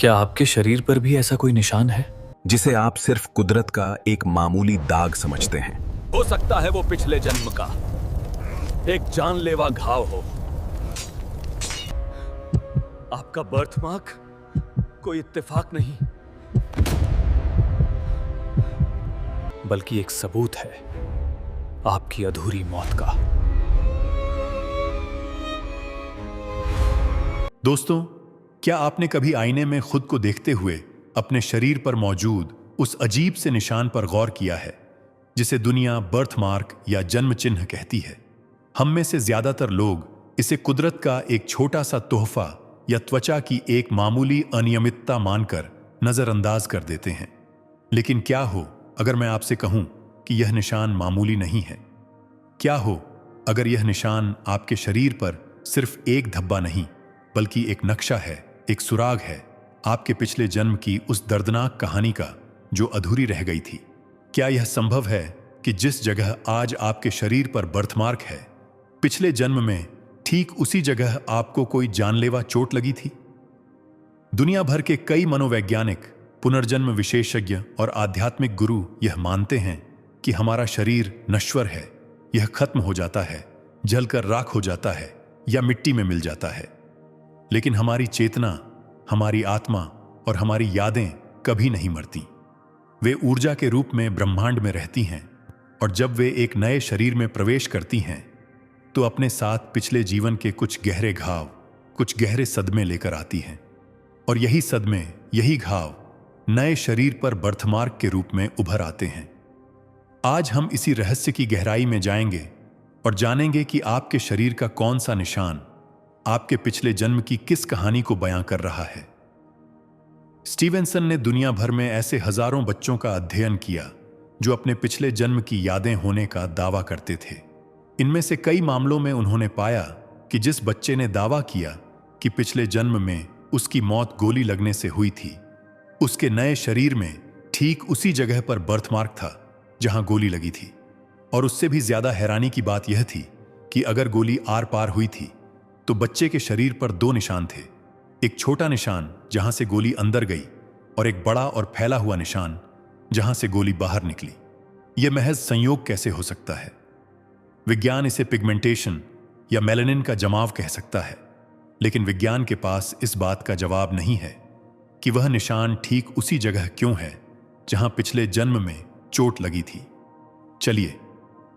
क्या आपके शरीर पर भी ऐसा कोई निशान है? जिसे आप सिर्फ कुदरत का एक मामूली दाग समझते हैं। हो सकता है वो पिछले जन्म का एक जानलेवा घाव हो। आपका बर्थमार्क कोई इत्तेफाक नहीं, बल्कि एक सबूत है आपकी अधूरी मौत का। दोस्तों, क्या आपने कभी आईने में खुद को देखते हुए अपने शरीर पर मौजूद उस अजीब से निशान पर गौर किया है जिसे दुनिया बर्थमार्क या जन्म चिन्ह कहती है? हम में से ज्यादातर लोग इसे कुदरत का एक छोटा सा तोहफा या त्वचा की एक मामूली अनियमितता मानकर नजरअंदाज कर देते हैं। लेकिन क्या हो अगर मैं आपसे कहूं कि यह निशान मामूली नहीं है? क्या हो अगर यह निशान आपके शरीर पर सिर्फ एक धब्बा नहीं बल्कि एक नक्शा है, एक सुराग है आपके पिछले जन्म की उस दर्दनाक कहानी का जो अधूरी रह गई थी? क्या यह संभव है कि जिस जगह आज आपके शरीर पर बर्थमार्क है, पिछले जन्म में ठीक उसी जगह आपको कोई जानलेवा चोट लगी थी? दुनिया भर के कई मनोवैज्ञानिक, पुनर्जन्म विशेषज्ञ और आध्यात्मिक गुरु यह मानते हैं कि हमारा शरीर नश्वर है, यह खत्म हो जाता है, जलकर राख हो जाता है या मिट्टी में मिल जाता है। लेकिन हमारी चेतना, हमारी आत्मा और हमारी यादें कभी नहीं मरती। वे ऊर्जा के रूप में ब्रह्मांड में रहती हैं और जब वे एक नए शरीर में प्रवेश करती हैं तो अपने साथ पिछले जीवन के कुछ गहरे घाव, कुछ गहरे सदमे लेकर आती हैं। और यही सदमे, यही घाव नए शरीर पर बर्थमार्क के रूप में उभर आते हैं। आज हम इसी रहस्य की गहराई में जाएंगे और जानेंगे कि आपके शरीर का कौन सा निशान आपके पिछले जन्म की किस कहानी को बयां कर रहा है। स्टीवेंसन ने दुनिया भर में ऐसे हजारों बच्चों का अध्ययन किया जो अपने पिछले जन्म की यादें होने का दावा करते थे। इनमें से कई मामलों में उन्होंने पाया कि जिस बच्चे ने दावा किया कि पिछले जन्म में उसकी मौत गोली लगने से हुई थी, उसके नए शरीर में ठीक उसी जगह पर बर्थमार्क था जहां गोली लगी थी। और उससे भी ज्यादा हैरानी की बात यह थी कि अगर गोली आर पार हुई थी तो बच्चे के शरीर पर दो निशान थे, एक छोटा निशान जहां से गोली अंदर गई और एक बड़ा और फैला हुआ निशान जहां से गोली बाहर निकली। यह महज संयोग कैसे हो सकता है? विज्ञान इसे पिगमेंटेशन या मेलानिन का जमाव कह सकता है, लेकिन विज्ञान के पास इस बात का जवाब नहीं है कि वह निशान ठीक उसी जगह क्यों है जहां पिछले जन्म में चोट लगी थी। चलिए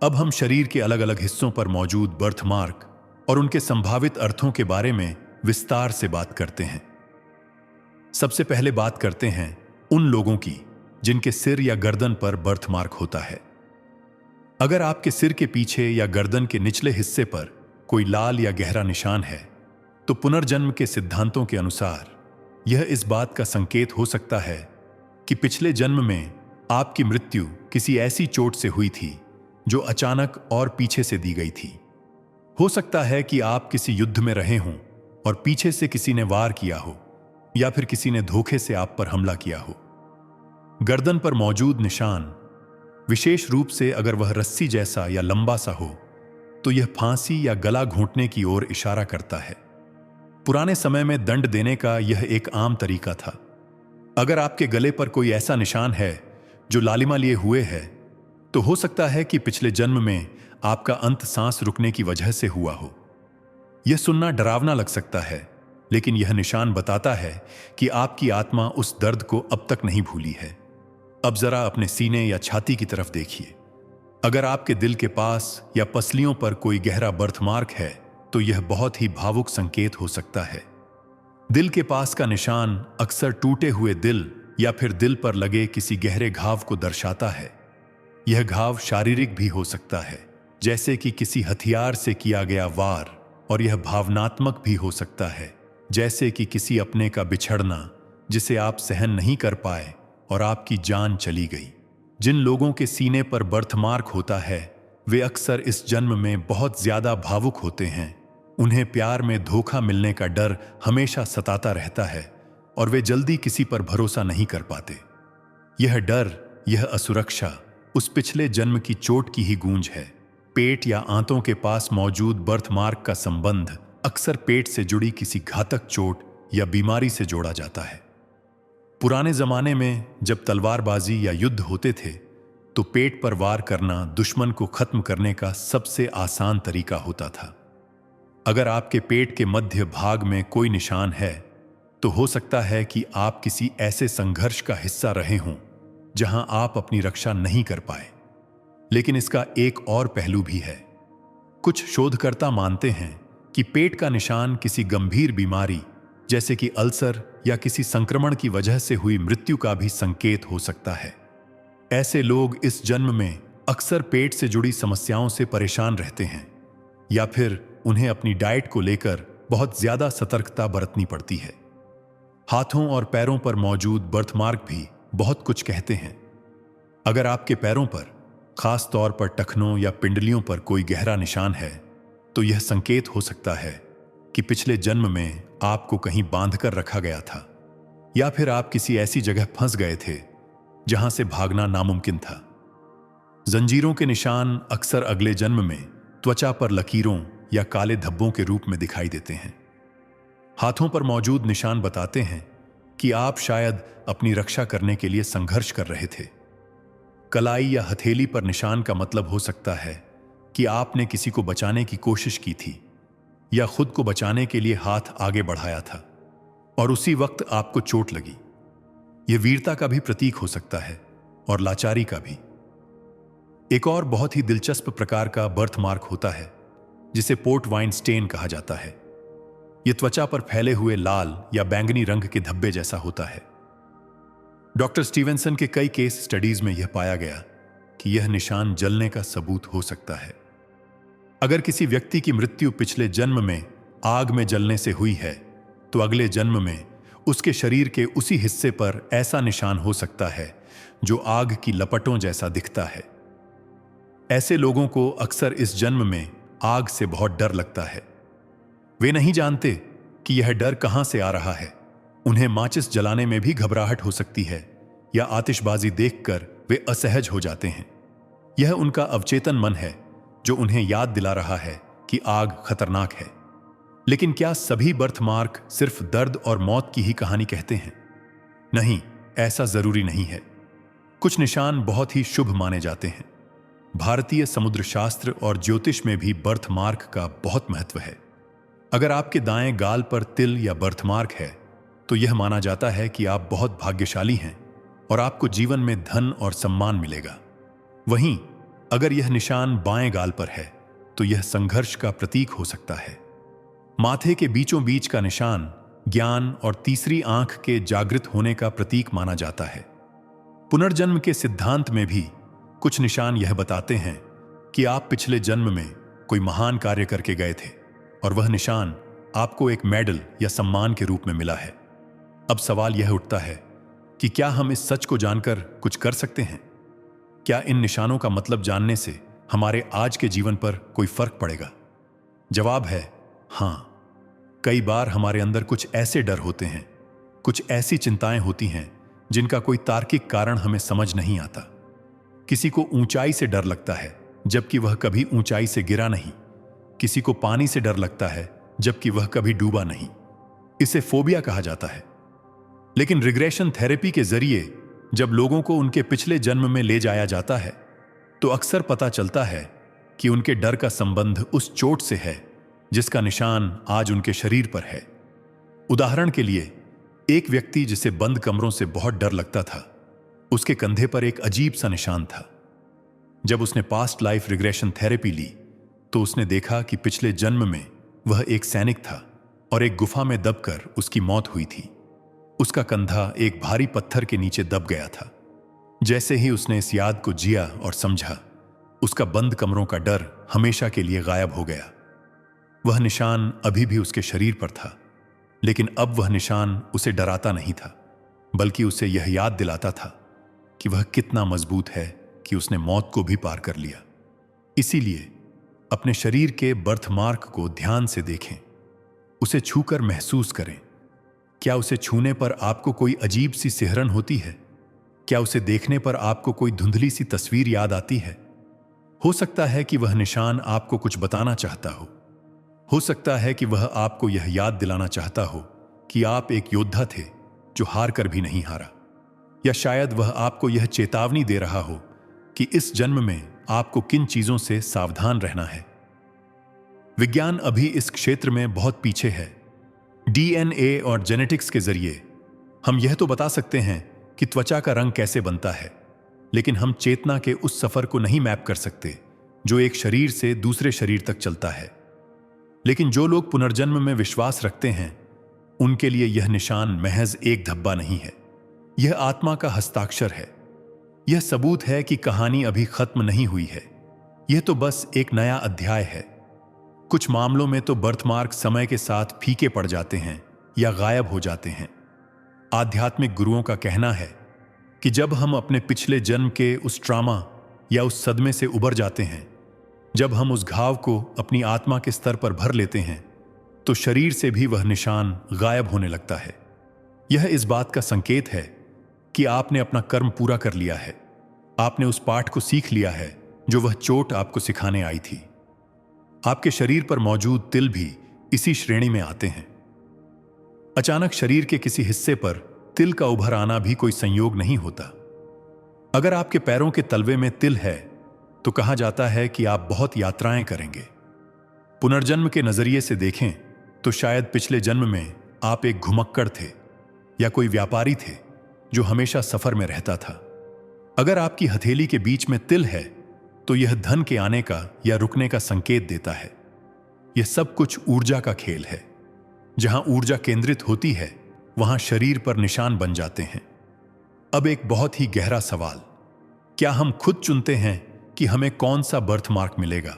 अब हम शरीर के अलग अलग हिस्सों पर मौजूद बर्थमार्क और उनके संभावित अर्थों के बारे में विस्तार से बात करते हैं। सबसे पहले बात करते हैं उन लोगों की जिनके सिर या गर्दन पर बर्थमार्क होता है। अगर आपके सिर के पीछे या गर्दन के निचले हिस्से पर कोई लाल या गहरा निशान है तो पुनर्जन्म के सिद्धांतों के अनुसार यह इस बात का संकेत हो सकता है कि पिछले जन्म में आपकी मृत्यु किसी ऐसी चोट से हुई थी जो अचानक और पीछे से दी गई थी। हो सकता है कि आप किसी युद्ध में रहे हों और पीछे से किसी ने वार किया हो या फिर किसी ने धोखे से आप पर हमला किया हो। गर्दन पर मौजूद निशान, विशेष रूप से अगर वह रस्सी जैसा या लंबा सा हो, तो यह फांसी या गला घोंटने की ओर इशारा करता है। पुराने समय में दंड देने का यह एक आम तरीका था। अगर आपके गले पर कोई ऐसा निशान है जो लालिमा लिए हुए है, तो हो सकता है कि पिछले जन्म में आपका अंत सांस रुकने की वजह से हुआ हो। यह सुनना डरावना लग सकता है, लेकिन यह निशान बताता है कि आपकी आत्मा उस दर्द को अब तक नहीं भूली है। अब जरा अपने सीने या छाती की तरफ देखिए। अगर आपके दिल के पास या पसलियों पर कोई गहरा बर्थमार्क है तो यह बहुत ही भावुक संकेत हो सकता है। दिल के पास का निशान अक्सर टूटे हुए दिल या फिर दिल पर लगे किसी गहरे घाव को दर्शाता है। यह घाव शारीरिक भी हो सकता है, जैसे कि किसी हथियार से किया गया वार, और यह भावनात्मक भी हो सकता है, जैसे कि किसी अपने का बिछड़ना जिसे आप सहन नहीं कर पाए और आपकी जान चली गई। जिन लोगों के सीने पर बर्थमार्क होता है वे अक्सर इस जन्म में बहुत ज्यादा भावुक होते हैं। उन्हें प्यार में धोखा मिलने का डर हमेशा सताता रहता है और वे जल्दी किसी पर भरोसा नहीं कर पाते। यह डर, यह असुरक्षा उस पिछले जन्म की चोट की ही गूंज है। पेट या आंतों के पास मौजूद बर्थमार्क का संबंध अक्सर पेट से जुड़ी किसी घातक चोट या बीमारी से जोड़ा जाता है। पुराने जमाने में जब तलवारबाजी या युद्ध होते थे तो पेट पर वार करना दुश्मन को खत्म करने का सबसे आसान तरीका होता था। अगर आपके पेट के मध्य भाग में कोई निशान है तो हो सकता है कि आप किसी ऐसे संघर्ष का हिस्सा रहे हों जहां आप अपनी रक्षा नहीं कर पाए। लेकिन इसका एक और पहलू भी है। कुछ शोधकर्ता मानते हैं कि पेट का निशान किसी गंभीर बीमारी जैसे कि अल्सर या किसी संक्रमण की वजह से हुई मृत्यु का भी संकेत हो सकता है। ऐसे लोग इस जन्म में अक्सर पेट से जुड़ी समस्याओं से परेशान रहते हैं या फिर उन्हें अपनी डाइट को लेकर बहुत ज्यादा सतर्कता बरतनी पड़ती है। हाथों और पैरों पर मौजूद बर्थमार्क भी बहुत कुछ कहते हैं। अगर आपके पैरों पर, खास तौर पर टखनों या पिंडलियों पर कोई गहरा निशान है तो यह संकेत हो सकता है कि पिछले जन्म में आपको कहीं बांधकर रखा गया था या फिर आप किसी ऐसी जगह फंस गए थे जहां से भागना नामुमकिन था। जंजीरों के निशान अक्सर अगले जन्म में त्वचा पर लकीरों या काले धब्बों के रूप में दिखाई देते हैं। हाथों पर मौजूद निशान बताते हैं कि आप शायद अपनी रक्षा करने के लिए संघर्ष कर रहे थे। कलाई या हथेली पर निशान का मतलब हो सकता है कि आपने किसी को बचाने की कोशिश की थी या खुद को बचाने के लिए हाथ आगे बढ़ाया था और उसी वक्त आपको चोट लगी। यह वीरता का भी प्रतीक हो सकता है और लाचारी का भी। एक और बहुत ही दिलचस्प प्रकार का बर्थ मार्क होता है जिसे पोर्ट वाइन स्टेन कहा जाता है। यह त्वचा पर फैले हुए लाल या बैंगनी रंग के धब्बे जैसा होता है। डॉक्टर स्टीवेंसन के कई केस स्टडीज में यह पाया गया कि यह निशान जलने का सबूत हो सकता है। अगर किसी व्यक्ति की मृत्यु पिछले जन्म में आग में जलने से हुई है तो अगले जन्म में उसके शरीर के उसी हिस्से पर ऐसा निशान हो सकता है जो आग की लपटों जैसा दिखता है। ऐसे लोगों को अक्सर इस जन्म में आग से बहुत डर लगता है। वे नहीं जानते कि यह डर कहां से आ रहा है। उन्हें माचिस जलाने में भी घबराहट हो सकती है या आतिशबाजी देखकर वे असहज हो जाते हैं। यह उनका अवचेतन मन है जो उन्हें याद दिला रहा है कि आग खतरनाक है। लेकिन क्या सभी बर्थमार्क सिर्फ दर्द और मौत की ही कहानी कहते हैं? नहीं, ऐसा जरूरी नहीं है। कुछ निशान बहुत ही शुभ माने जाते हैं। भारतीय समुद्र शास्त्र और ज्योतिष में भी बर्थमार्क का बहुत महत्व है। अगर आपके दाएं गाल पर तिल या बर्थमार्क है तो यह माना जाता है कि आप बहुत भाग्यशाली हैं और आपको जीवन में धन और सम्मान मिलेगा। वहीं अगर यह निशान बाएं गाल पर है तो यह संघर्ष का प्रतीक हो सकता है। माथे के बीचों बीच का निशान ज्ञान और तीसरी आंख के जागृत होने का प्रतीक माना जाता है। पुनर्जन्म के सिद्धांत में भी कुछ निशान यह बताते हैं कि आप पिछले जन्म में कोई महान कार्य करके गए थे और वह निशान आपको एक मेडल या सम्मान के रूप में मिला है। अब सवाल यह उठता है कि क्या हम इस सच को जानकर कुछ कर सकते हैं? क्या इन निशानों का मतलब जानने से हमारे आज के जीवन पर कोई फर्क पड़ेगा? जवाब है हाँ। कई बार हमारे अंदर कुछ ऐसे डर होते हैं, कुछ ऐसी चिंताएं होती हैं जिनका कोई तार्किक कारण हमें समझ नहीं आता। किसी को ऊंचाई से डर लगता है जबकि वह कभी ऊंचाई से गिरा नहीं। किसी को पानी से डर लगता है जबकि वह कभी डूबा नहीं। इसे फोबिया कहा जाता है। लेकिन रिग्रेशन थेरेपी के जरिए जब लोगों को उनके पिछले जन्म में ले जाया जाता है तो अक्सर पता चलता है कि उनके डर का संबंध उस चोट से है जिसका निशान आज उनके शरीर पर है। उदाहरण के लिए, एक व्यक्ति जिसे बंद कमरों से बहुत डर लगता था, उसके कंधे पर एक अजीब सा निशान था। जब उसने पास्ट लाइफ रिग्रेशन थेरेपी ली तो उसने देखा कि पिछले जन्म में वह एक सैनिक था और एक गुफा में दबकर उसकी मौत हुई थी। उसका कंधा एक भारी पत्थर के नीचे दब गया था। जैसे ही उसने इस याद को जिया और समझा, उसका बंद कमरों का डर हमेशा के लिए गायब हो गया। वह निशान अभी भी उसके शरीर पर था, लेकिन अब वह निशान उसे डराता नहीं था, बल्कि उसे यह याद दिलाता था कि वह कितना मजबूत है कि उसने मौत को भी पार कर लिया। इसीलिए अपने शरीर के बर्थमार्क को ध्यान से देखें, उसे छूकर महसूस करें। क्या उसे छूने पर आपको कोई अजीब सी सिहरन होती है? क्या उसे देखने पर आपको कोई धुंधली सी तस्वीर याद आती है? हो सकता है कि वह निशान आपको कुछ बताना चाहता हो। हो सकता है कि वह आपको यह याद दिलाना चाहता हो कि आप एक योद्धा थे जो हार कर भी नहीं हारा। या शायद वह आपको यह चेतावनी दे रहा हो कि इस जन्म में आपको किन चीजों से सावधान रहना है। विज्ञान अभी इस क्षेत्र में बहुत पीछे है। डीएनए और जेनेटिक्स के जरिए हम यह तो बता सकते हैं कि त्वचा का रंग कैसे बनता है, लेकिन हम चेतना के उस सफर को नहीं मैप कर सकते जो एक शरीर से दूसरे शरीर तक चलता है। लेकिन जो लोग पुनर्जन्म में विश्वास रखते हैं, उनके लिए यह निशान महज एक धब्बा नहीं है, यह आत्मा का हस्ताक्षर है। यह सबूत है कि कहानी अभी खत्म नहीं हुई है, यह तो बस एक नया अध्याय है। कुछ मामलों में तो बर्थमार्क समय के साथ फीके पड़ जाते हैं या गायब हो जाते हैं। आध्यात्मिक गुरुओं का कहना है कि जब हम अपने पिछले जन्म के उस ट्रॉमा या उस सदमे से उबर जाते हैं, जब हम उस घाव को अपनी आत्मा के स्तर पर भर लेते हैं, तो शरीर से भी वह निशान गायब होने लगता है। यह इस बात का संकेत है कि आपने अपना कर्म पूरा कर लिया है, आपने उस पाठ को सीख लिया है जो वह चोट आपको सिखाने आई थी। आपके शरीर पर मौजूद तिल भी इसी श्रेणी में आते हैं। अचानक शरीर के किसी हिस्से पर तिल का उभर आना भी कोई संयोग नहीं होता। अगर आपके पैरों के तलवे में तिल है तो कहा जाता है कि आप बहुत यात्राएं करेंगे। पुनर्जन्म के नजरिए से देखें तो शायद पिछले जन्म में आप एक घुमक्कड़ थे या कोई व्यापारी थे जो हमेशा सफर में रहता था। अगर आपकी हथेली के बीच में तिल है तो यह धन के आने का या रुकने का संकेत देता है। यह सब कुछ ऊर्जा का खेल है। जहां ऊर्जा केंद्रित होती है, वहां शरीर पर निशान बन जाते हैं। अब एक बहुत ही गहरा सवाल, क्या हम खुद चुनते हैं कि हमें कौन सा बर्थमार्क मिलेगा?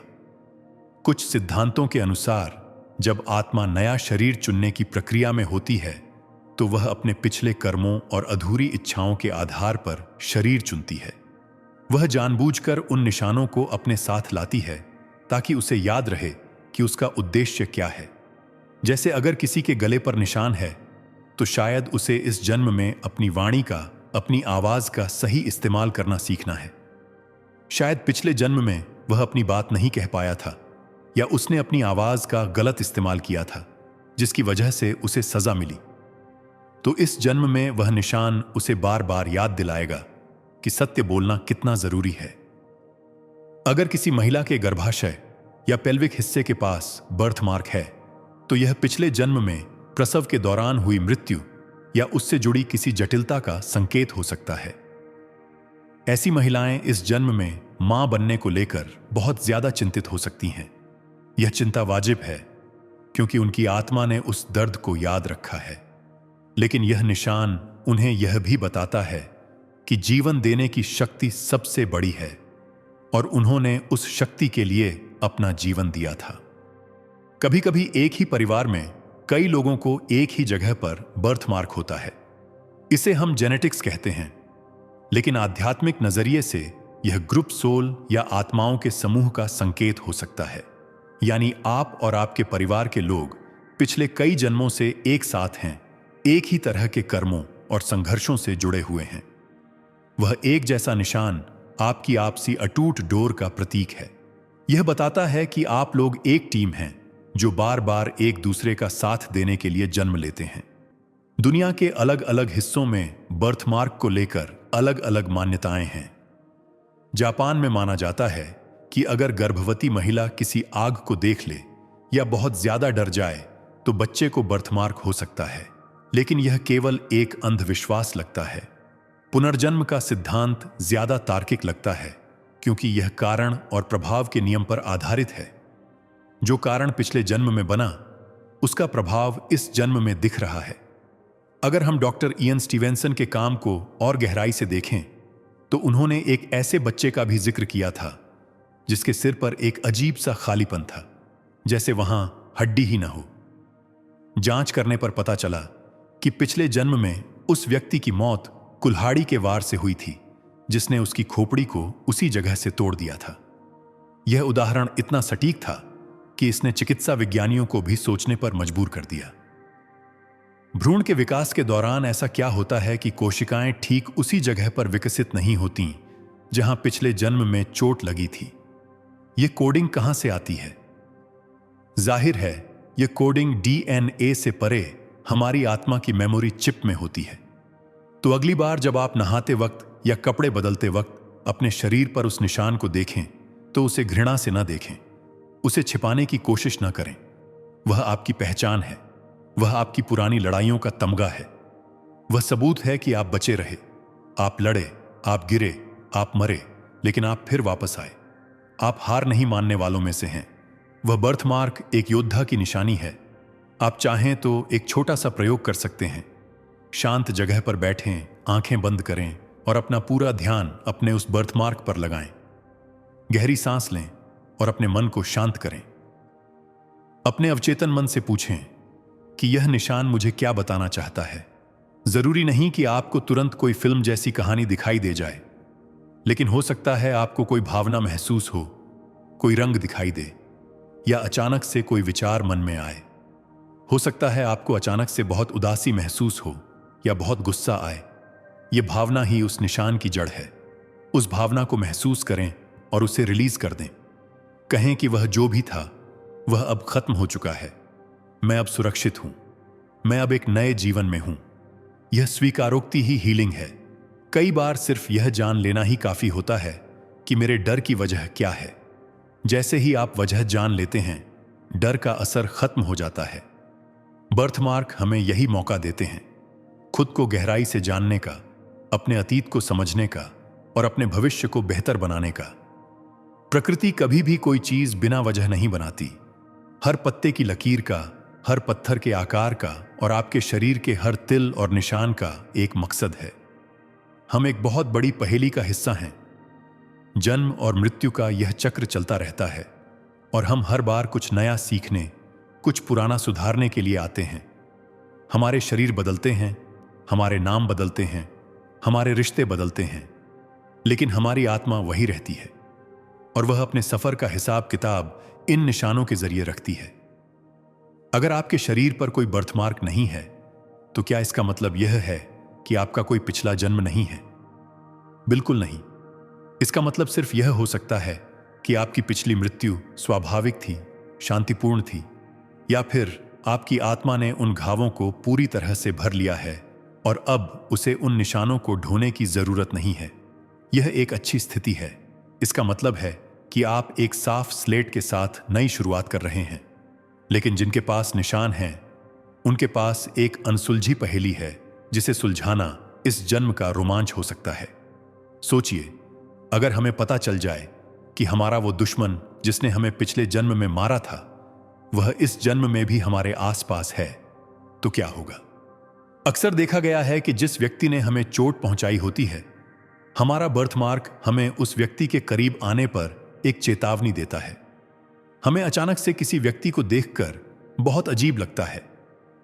कुछ सिद्धांतों के अनुसार जब आत्मा नया शरीर चुनने की प्रक्रिया में होती है, तो वह अपने पिछले कर्मों और अधूरी इच्छाओं के आधार पर शरीर चुनती है। वह जानबूझकर उन निशानों को अपने साथ लाती है ताकि उसे याद रहे कि उसका उद्देश्य क्या है। जैसे अगर किसी के गले पर निशान है, तो शायद उसे इस जन्म में अपनी वाणी का, अपनी आवाज का सही इस्तेमाल करना सीखना है। शायद पिछले जन्म में वह अपनी बात नहीं कह पाया था, या उसने अपनी आवाज का गलत इस्तेमाल किया था, जिसकी वजह से उसे सजा मिली। तो इस जन्म में वह निशान उसे बार बार याद दिलाएगा कि सत्य बोलना कितना जरूरी है। अगर किसी महिला के गर्भाशय या पेल्विक हिस्से के पास बर्थमार्क है, तो यह पिछले जन्म में प्रसव के दौरान हुई मृत्यु या उससे जुड़ी किसी जटिलता का संकेत हो सकता है। ऐसी महिलाएं इस जन्म में मां बनने को लेकर बहुत ज्यादा चिंतित हो सकती हैं। यह चिंता वाजिब है, क्योंकि उनकी आत्मा ने उस दर्द को याद रखा है। लेकिन यह निशान उन्हें यह भी बताता है कि जीवन देने की शक्ति सबसे बड़ी है, और उन्होंने उस शक्ति के लिए अपना जीवन दिया था। कभी कभी एक ही परिवार में कई लोगों को एक ही जगह पर बर्थमार्क होता है। इसे हम जेनेटिक्स कहते हैं, लेकिन आध्यात्मिक नजरिए से यह ग्रुप सोल या आत्माओं के समूह का संकेत हो सकता है। यानी आप और आपके परिवार के लोग पिछले कई जन्मों से एक साथ हैं, एक ही तरह के कर्मों और संघर्षों से जुड़े हुए हैं। वह एक जैसा निशान आपकी आपसी अटूट डोर का प्रतीक है। यह बताता है कि आप लोग एक टीम हैं जो बार बार एक दूसरे का साथ देने के लिए जन्म लेते हैं। दुनिया के अलग अलग हिस्सों में बर्थमार्क को लेकर अलग अलग मान्यताएं हैं। जापान में माना जाता है कि अगर गर्भवती महिला किसी आग को देख ले या बहुत ज्यादा डर जाए तो बच्चे को बर्थमार्क हो सकता है, लेकिन यह केवल एक अंधविश्वास लगता है। पुनर्जन्म का सिद्धांत ज्यादा तार्किक लगता है, क्योंकि यह कारण और प्रभाव के नियम पर आधारित है। जो कारण पिछले जन्म में बना, उसका प्रभाव इस जन्म में दिख रहा है। अगर हम डॉक्टर इयन स्टीवेंसन के काम को और गहराई से देखें, तो उन्होंने एक ऐसे बच्चे का भी जिक्र किया था जिसके सिर पर एक अजीब सा खालीपन था, जैसे वहां हड्डी ही ना हो। जांच करने पर पता चला कि पिछले जन्म में उस व्यक्ति की मौत कुल्हाड़ी के वार से हुई थी, जिसने उसकी खोपड़ी को उसी जगह से तोड़ दिया था। यह उदाहरण इतना सटीक था कि इसने चिकित्सा विज्ञानियों को भी सोचने पर मजबूर कर दिया। भ्रूण के विकास के दौरान ऐसा क्या होता है कि कोशिकाएं ठीक उसी जगह पर विकसित नहीं होती जहां पिछले जन्म में चोट लगी थी? यह कोडिंग कहां से आती है? जाहिर है, यह कोडिंग डीएनए से परे हमारी आत्मा की मेमोरी चिप में होती है। तो अगली बार जब आप नहाते वक्त या कपड़े बदलते वक्त अपने शरीर पर उस निशान को देखें तो उसे घृणा से न देखें, उसे छिपाने की कोशिश न करें। वह आपकी पहचान है, वह आपकी पुरानी लड़ाइयों का तमगा है, वह सबूत है कि आप बचे रहे, आप लड़े, आप गिरे, आप मरे, लेकिन आप फिर वापस आए। आप हार नहीं मानने वालों में से हैं। वह बर्थमार्क एक योद्धा की निशानी है। आप चाहें तो एक छोटा सा प्रयोग कर सकते हैं। शांत जगह पर बैठें, आंखें बंद करें और अपना पूरा ध्यान अपने उस बर्थमार्क पर लगाएं। गहरी सांस लें और अपने मन को शांत करें। अपने अवचेतन मन से पूछें कि यह निशान मुझे क्या बताना चाहता है। जरूरी नहीं कि आपको तुरंत कोई फिल्म जैसी कहानी दिखाई दे जाए, लेकिन हो सकता है आपको कोई भावना महसूस हो, कोई रंग दिखाई दे, या अचानक से कोई विचार मन में आए। हो सकता है आपको अचानक से बहुत उदासी महसूस हो या बहुत गुस्सा आए। यह भावना ही उस निशान की जड़ है। उस भावना को महसूस करें और उसे रिलीज कर दें। कहें कि वह जो भी था वह अब खत्म हो चुका है। मैं अब सुरक्षित हूं, मैं अब एक नए जीवन में हूं। यह स्वीकारोक्ति ही हीलिंग है। कई बार सिर्फ यह जान लेना ही काफी होता है कि मेरे डर की वजह क्या है। जैसे ही आप वजह जान लेते हैं, डर का असर खत्म हो जाता है। बर्थमार्क हमें यही मौका देते हैं, खुद को गहराई से जानने का, अपने अतीत को समझने का और अपने भविष्य को बेहतर बनाने का। प्रकृति कभी भी कोई चीज बिना वजह नहीं बनाती। हर पत्ते की लकीर का, हर पत्थर के आकार का और आपके शरीर के हर तिल और निशान का एक मकसद है। हम एक बहुत बड़ी पहेली का हिस्सा हैं। जन्म और मृत्यु का यह चक्र चलता रहता है और हम हर बार कुछ नया सीखने, कुछ पुराना सुधारने के लिए आते हैं। हमारे शरीर बदलते हैं, हमारे नाम बदलते हैं, हमारे रिश्ते बदलते हैं, लेकिन हमारी आत्मा वही रहती है और वह अपने सफर का हिसाब किताब इन निशानों के जरिए रखती है। अगर आपके शरीर पर कोई बर्थमार्क नहीं है, तो क्या इसका मतलब यह है कि आपका कोई पिछला जन्म नहीं है? बिल्कुल नहीं। इसका मतलब सिर्फ यह हो सकता है कि आपकी पिछली मृत्यु स्वाभाविक थी, शांतिपूर्ण थी, या फिर आपकी आत्मा ने उन घावों को पूरी तरह से भर लिया है और अब उसे उन निशानों को ढोने की जरूरत नहीं है। यह एक अच्छी स्थिति है। इसका मतलब है कि आप एक साफ स्लेट के साथ नई शुरुआत कर रहे हैं। लेकिन जिनके पास निशान हैं, उनके पास एक अनसुलझी पहेली है जिसे सुलझाना इस जन्म का रोमांच हो सकता है। सोचिए, अगर हमें पता चल जाए कि हमारा वो दुश्मन जिसने हमें पिछले जन्म में मारा था, वह इस जन्म में भी हमारे आसपास है, तो क्या होगा? अक्सर देखा गया है कि जिस व्यक्ति ने हमें चोट पहुंचाई होती है, हमारा बर्थमार्क हमें उस व्यक्ति के करीब आने पर एक चेतावनी देता है। हमें अचानक से किसी व्यक्ति को देखकर बहुत अजीब लगता है।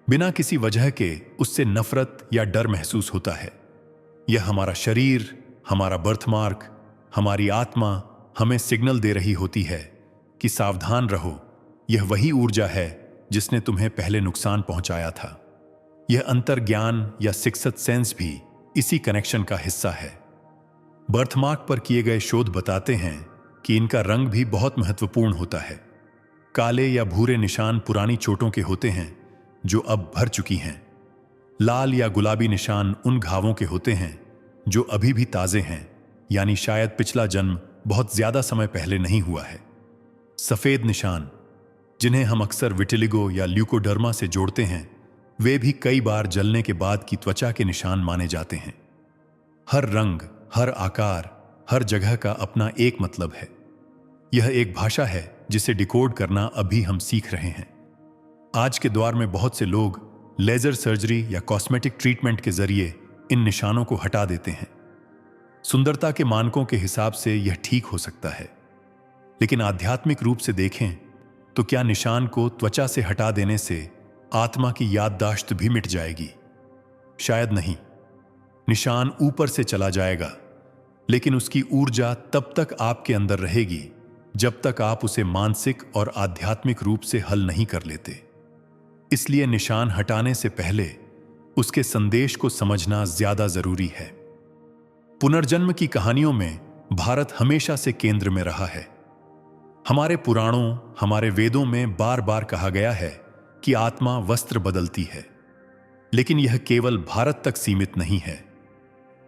बिना किसी वजह के उससे नफरत या डर महसूस होता है। यह हमारा शरीर, हमारा बर्थमार्क, हमारी आत्मा हमें सिग्नल दे रही होती है कि सावधान रहो, यह वही ऊर्जा है जिसने तुम्हें पहले नुकसान पहुंचाया था। यह अंतर्ज्ञान या सिक्स्थ सेंस भी इसी कनेक्शन का हिस्सा है। बर्थमार्क पर किए गए शोध बताते हैं कि इनका रंग भी बहुत महत्वपूर्ण होता है। काले या भूरे निशान पुरानी चोटों के होते हैं जो अब भर चुकी हैं। लाल या गुलाबी निशान उन घावों के होते हैं जो अभी भी ताजे हैं, यानी शायद पिछला जन्म बहुत ज्यादा समय पहले नहीं हुआ है। सफेद निशान, जिन्हें हम अक्सर विटिलिगो या ल्यूकोडर्मा से जोड़ते हैं, वे भी कई बार जलने के बाद की त्वचा के निशान माने जाते हैं। हर रंग, हर आकार, हर जगह का अपना एक मतलब है। यह एक भाषा है जिसे डिकोड करना अभी हम सीख रहे हैं। आज के दौर में बहुत से लोग लेजर सर्जरी या कॉस्मेटिक ट्रीटमेंट के जरिए इन निशानों को हटा देते हैं। सुंदरता के मानकों के हिसाब से यह ठीक हो सकता है, लेकिन आध्यात्मिक रूप से देखें तो क्या निशान को त्वचा से हटा देने से आत्मा की याददाश्त भी मिट जाएगी? शायद नहीं। निशान ऊपर से चला जाएगा, लेकिन उसकी ऊर्जा तब तक आपके अंदर रहेगी जब तक आप उसे मानसिक और आध्यात्मिक रूप से हल नहीं कर लेते। इसलिए निशान हटाने से पहले उसके संदेश को समझना ज्यादा जरूरी है। पुनर्जन्म की कहानियों में भारत हमेशा से केंद्र में रहा है। हमारे पुराणों, हमारे वेदों में बार बार कहा गया है कि आत्मा वस्त्र बदलती है, लेकिन यह केवल भारत तक सीमित नहीं है।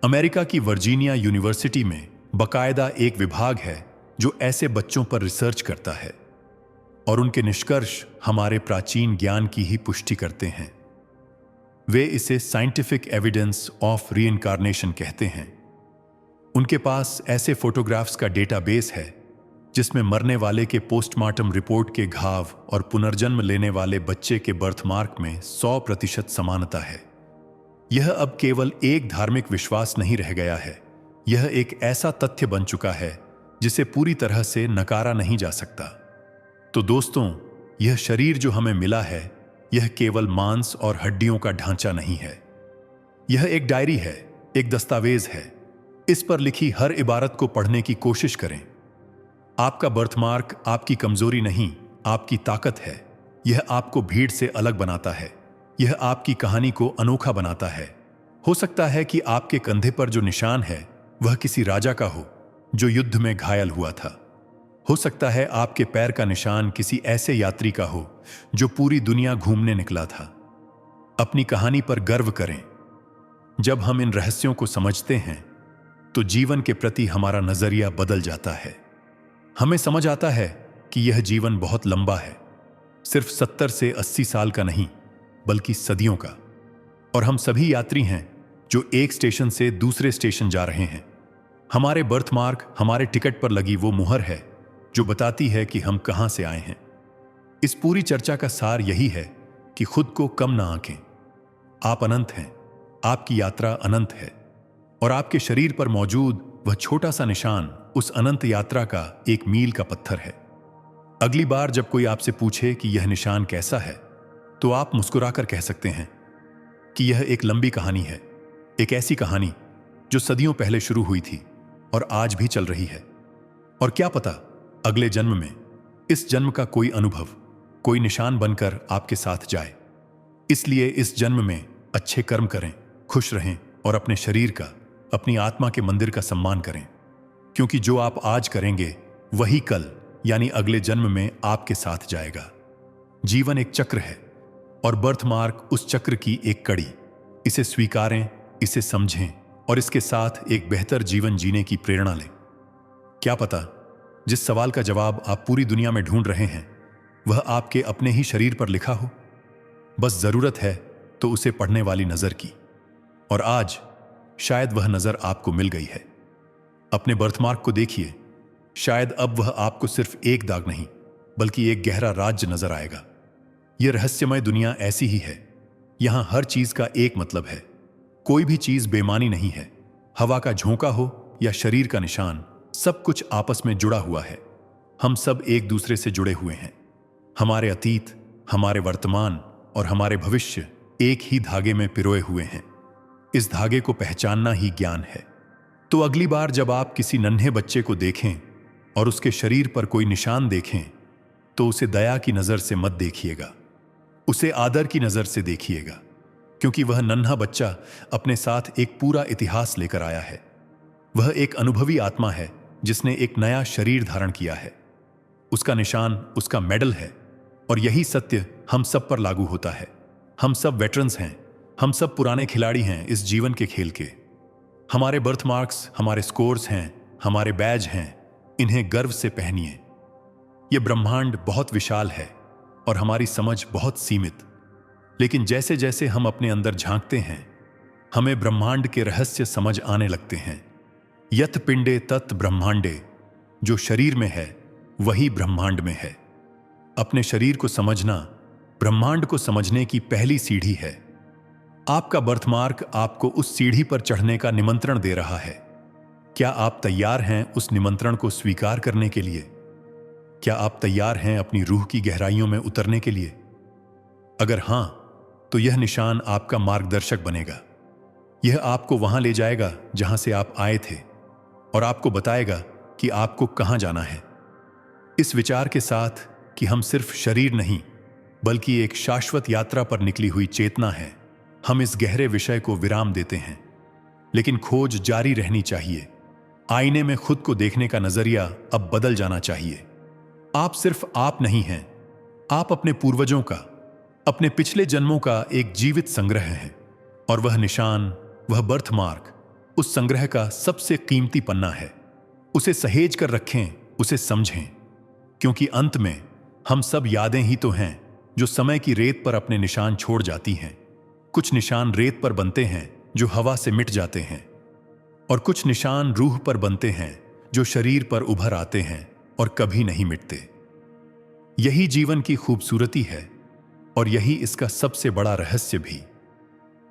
अमेरिका की वर्जीनिया यूनिवर्सिटी में बाकायदा एक विभाग है जो ऐसे बच्चों पर रिसर्च करता है और उनके निष्कर्ष हमारे प्राचीन ज्ञान की ही पुष्टि करते हैं। वे इसे साइंटिफिक एविडेंस ऑफ रीइंकार्नेशन कहते हैं। उनके पास ऐसे फोटोग्राफ्स का डेटाबेस है जिसमें मरने वाले के पोस्टमार्टम रिपोर्ट के घाव और पुनर्जन्म लेने वाले बच्चे के बर्थमार्क में 100% समानता है। यह अब केवल एक धार्मिक विश्वास नहीं रह गया है, यह एक ऐसा तथ्य बन चुका है जिसे पूरी तरह से नकारा नहीं जा सकता। तो दोस्तों, यह शरीर जो हमें मिला है, यह केवल मांस और हड्डियों का ढांचा नहीं है। यह एक डायरी है, एक दस्तावेज है। इस पर लिखी हर इबारत को पढ़ने की कोशिश करें। आपका बर्थमार्क आपकी कमजोरी नहीं, आपकी ताकत है। यह आपको भीड़ से अलग बनाता है। यह आपकी कहानी को अनोखा बनाता है। हो सकता है कि आपके कंधे पर जो निशान है वह किसी राजा का हो जो युद्ध में घायल हुआ था। हो सकता है आपके पैर का निशान किसी ऐसे यात्री का हो जो पूरी दुनिया घूमने निकला था। अपनी कहानी पर गर्व करें। जब हम इन रहस्यों को समझते हैं तो जीवन के प्रति हमारा नजरिया बदल जाता है। हमें समझ आता है कि यह जीवन बहुत लंबा है, सिर्फ 70 से 80 साल का नहीं बल्कि सदियों का। और हम सभी यात्री हैं जो एक स्टेशन से दूसरे स्टेशन जा रहे हैं। हमारे बर्थमार्क, हमारे टिकट पर लगी वो मुहर है जो बताती है कि हम कहां से आए हैं। इस पूरी चर्चा का सार यही है कि खुद को कम ना आंकें। आप अनंत हैं, आपकी यात्रा अनंत है और आपके शरीर पर मौजूद वह छोटा सा निशान उस अनंत यात्रा का एक मील का पत्थर है। अगली बार जब कोई आपसे पूछे कि यह निशान कैसा है, तो आप मुस्कुराकर कह सकते हैं कि यह एक लंबी कहानी है, एक ऐसी कहानी जो सदियों पहले शुरू हुई थी और आज भी चल रही है। और क्या पता अगले जन्म में इस जन्म का कोई अनुभव, कोई निशान बनकर आपके साथ जाए। इसलिए इस जन्म में अच्छे कर्म करें, खुश रहें और अपने शरीर का, अपनी आत्मा के मंदिर का सम्मान करें, क्योंकि जो आप आज करेंगे वही कल यानी अगले जन्म में आपके साथ जाएगा। जीवन एक चक्र है और बर्थमार्क उस चक्र की एक कड़ी। इसे स्वीकारें, इसे समझें और इसके साथ एक बेहतर जीवन जीने की प्रेरणा लें। क्या पता जिस सवाल का जवाब आप पूरी दुनिया में ढूंढ रहे हैं वह आपके अपने ही शरीर पर लिखा हो। बस जरूरत है तो उसे पढ़ने वाली नजर की। और आज शायद वह नजर आपको मिल गई है। अपने बर्थमार्क को देखिए, शायद अब वह आपको सिर्फ एक दाग नहीं बल्कि एक गहरा राज्य नजर आएगा। यह रहस्यमय दुनिया ऐसी ही है। यहां हर चीज का एक मतलब है। कोई भी चीज बेमानी नहीं है। हवा का झोंका हो या शरीर का निशान, सब कुछ आपस में जुड़ा हुआ है। हम सब एक दूसरे से जुड़े हुए हैं। हमारे अतीत, हमारे वर्तमान और हमारे भविष्य एक ही धागे में पिरोए हुए हैं। इस धागे को पहचानना ही ज्ञान है। तो अगली बार जब आप किसी नन्हे बच्चे को देखें और उसके शरीर पर कोई निशान देखें तो उसे दया की नजर से मत देखिएगा, उसे आदर की नजर से देखिएगा, क्योंकि वह नन्हा बच्चा अपने साथ एक पूरा इतिहास लेकर आया है। वह एक अनुभवी आत्मा है जिसने एक नया शरीर धारण किया है। उसका निशान उसका मेडल है और यही सत्य हम सब पर लागू होता है। हम सब वेटरन्स हैं, हम सब पुराने खिलाड़ी हैं इस जीवन के खेल के। हमारे बर्थमार्क्स, हमारे स्कोर्स हैं, हमारे बैज हैं, इन्हें गर्व से पहनिए। यह ब्रह्मांड बहुत विशाल है और हमारी समझ बहुत सीमित, लेकिन जैसे जैसे हम अपने अंदर झांकते हैं हमें ब्रह्मांड के रहस्य समझ आने लगते हैं। यत पिंडे तत् ब्रह्मांडे, जो शरीर में है वही ब्रह्मांड में है। अपने शरीर को समझना ब्रह्मांड को समझने की पहली सीढ़ी है। आपका बर्थमार्क आपको उस सीढ़ी पर चढ़ने का निमंत्रण दे रहा है। क्या आप तैयार हैं उस निमंत्रण को स्वीकार करने के लिए? क्या आप तैयार हैं अपनी रूह की गहराइयों में उतरने के लिए? अगर हां, तो यह निशान आपका मार्गदर्शक बनेगा। यह आपको वहां ले जाएगा जहां से आप आए थे और आपको बताएगा कि आपको कहां जाना है। इस विचार के साथ कि हम सिर्फ शरीर नहीं बल्कि एक शाश्वत यात्रा पर निकली हुई चेतना है, हम इस गहरे विषय को विराम देते हैं। लेकिन खोज जारी रहनी चाहिए। आईने में खुद को देखने का नजरिया अब बदल जाना चाहिए। आप सिर्फ आप नहीं हैं, आप अपने पूर्वजों का, अपने पिछले जन्मों का एक जीवित संग्रह हैं। और वह निशान, वह बर्थमार्क, उस संग्रह का सबसे कीमती पन्ना है। उसे सहेज कर रखें, उसे समझें, क्योंकि अंत में हम सब यादें ही तो हैं जो समय की रेत पर अपने निशान छोड़ जाती हैं। कुछ निशान रेत पर बनते हैं जो हवा से मिट जाते हैं, और कुछ निशान रूह पर बनते हैं जो शरीर पर उभर आते हैं और कभी नहीं मिटते। यही जीवन की खूबसूरती है और यही इसका सबसे बड़ा रहस्य भी।